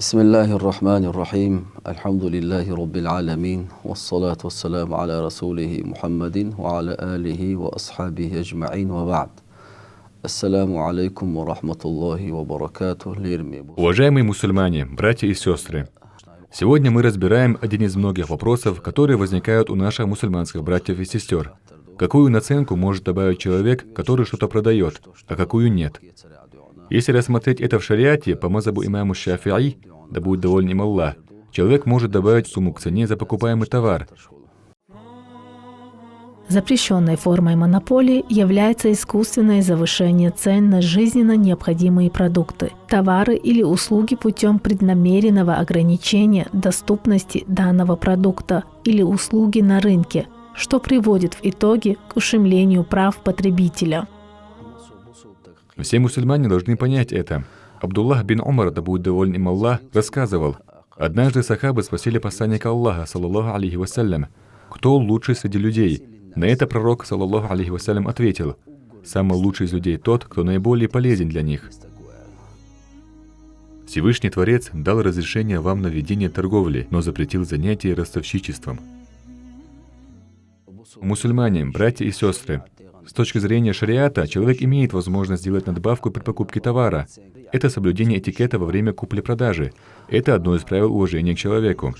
Бисмиллахи р-Рахмани р-Рахим. Альхамдулиллахи Раббил Аламин. Вассалату вассаламу аля Расулихи Мухаммадин ва аля алихи ва асхабихи аджмаин ва ба'д. Ассаламу алейкум ва рахматуллахи ва баракатух. Уважаемые мусульмане, братья и сестры, сегодня мы разбираем один из многих вопросов, которые возникают у наших мусульманских братьев и сестер. Какую наценку может добавить человек, который что-то продает, а какую нет? Если рассмотреть это в шариате, по мазхабу имаму Шафи'и, да будет доволен им Аллах, человек может добавить сумму к цене за покупаемый товар. Запрещенной формой монополии является искусственное завышение цен на жизненно необходимые продукты, товары или услуги путем преднамеренного ограничения доступности данного продукта или услуги на рынке, что приводит в итоге к ущемлению прав потребителя. Все мусульмане должны понять это. Абдуллах бин Умар, да будет доволен им Аллах, рассказывал: однажды сахабы спросили посланника Аллаха, саллаллаху алейхи вассалям, кто лучший среди людей. На это пророк, саллаллаху алейхи вассалям, ответил: самый лучший из людей тот, кто наиболее полезен для них. Всевышний Творец дал разрешение вам на ведение торговли, но запретил занятие ростовщичеством. Мусульмане, братья и сестры, с точки зрения шариата, человек имеет возможность сделать надбавку при покупке товара. Это соблюдение этикета во время купли-продажи. Это одно из правил уважения к человеку.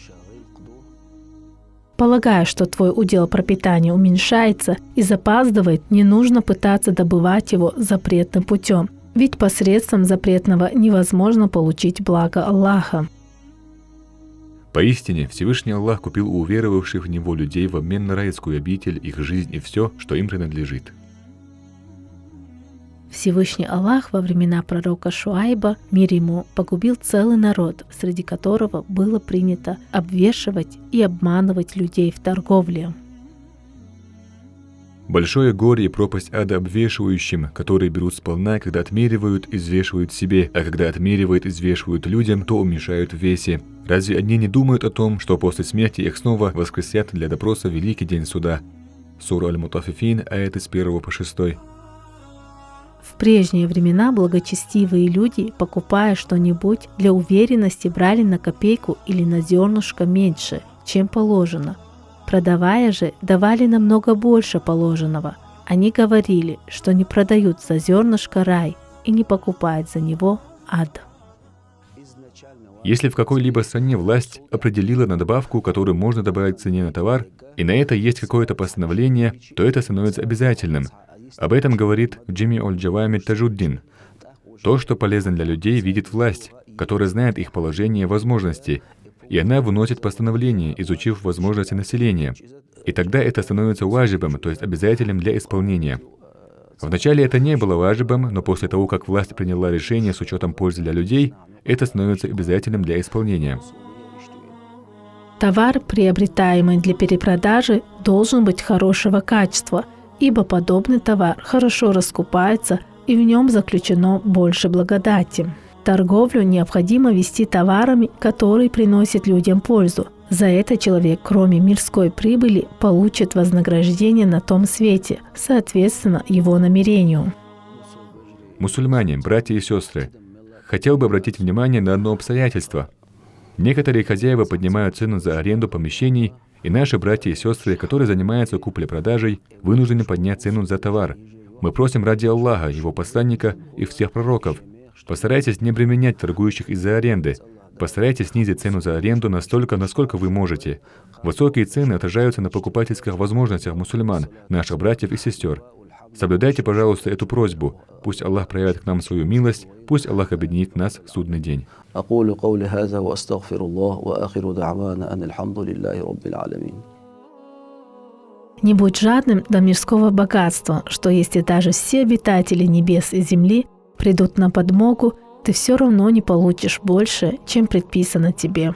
Полагая, что твой удел пропитания уменьшается и запаздывает, не нужно пытаться добывать его запретным путем, ведь посредством запретного невозможно получить благо Аллаха. Поистине, Всевышний Аллах купил у уверовавших в Него людей в обмен на райскую обитель, их жизнь и все, что им принадлежит. Всевышний Аллах во времена пророка Шуайба, мир ему, погубил целый народ, среди которого было принято обвешивать и обманывать людей в торговле. Большое горе и пропасть ада обвешивающим, которые берут сполна, когда отмеривают и взвешивают себе, а когда отмеривают и взвешивают людям, то уменьшают в весе. Разве одни не думают о том, что после смерти их снова воскресят для допроса в великий день суда? Сура Аль-Мутаффифин, аяты с 1 по 6. В прежние времена благочестивые люди, покупая что-нибудь, для уверенности брали на копейку или на зернышко меньше, чем положено. Продавая же, давали намного больше положенного. Они говорили, что не продают за зернышко рай и не покупают за него ад. Если в какой-либо стране власть определила надбавку, которую можно добавить к цене на товар, и на это есть какое-то постановление, то это становится обязательным. Об этом говорит Джами аль-Джавами Таджуддин. То, что полезно для людей, видит власть, которая знает их положение и возможности, и она выносит постановление, изучив возможности населения. И тогда это становится важибом, то есть обязательным для исполнения. Вначале это не было важибом, но после того, как власть приняла решение с учетом пользы для людей, это становится обязательным для исполнения. Товар, приобретаемый для перепродажи, должен быть хорошего качества, ибо подобный товар хорошо раскупается и в нем заключено больше благодати. Торговлю необходимо вести товарами, которые приносят людям пользу. За это человек, кроме мирской прибыли, получит вознаграждение на том свете, соответственно его намерению. Мусульмане, братья и сестры, хотел бы обратить внимание на одно обстоятельство. Некоторые хозяева поднимают цену за аренду помещений, и наши братья и сестры, которые занимаются куплей-продажей, вынуждены поднять цену за товар. Мы просим ради Аллаха, Его посланника и всех пророков: постарайтесь не обременять торгующих из-за аренды. Постарайтесь снизить цену за аренду настолько, насколько вы можете. Высокие цены отражаются на покупательских возможностях мусульман, наших братьев и сестер. Соблюдайте, пожалуйста, эту просьбу. Пусть Аллах проявит к нам свою милость, пусть Аллах объединит нас в судный день. Не будь жадным до мирского богатства, что если даже все обитатели небес и земли придут на подмогу, ты все равно не получишь больше, чем предписано тебе.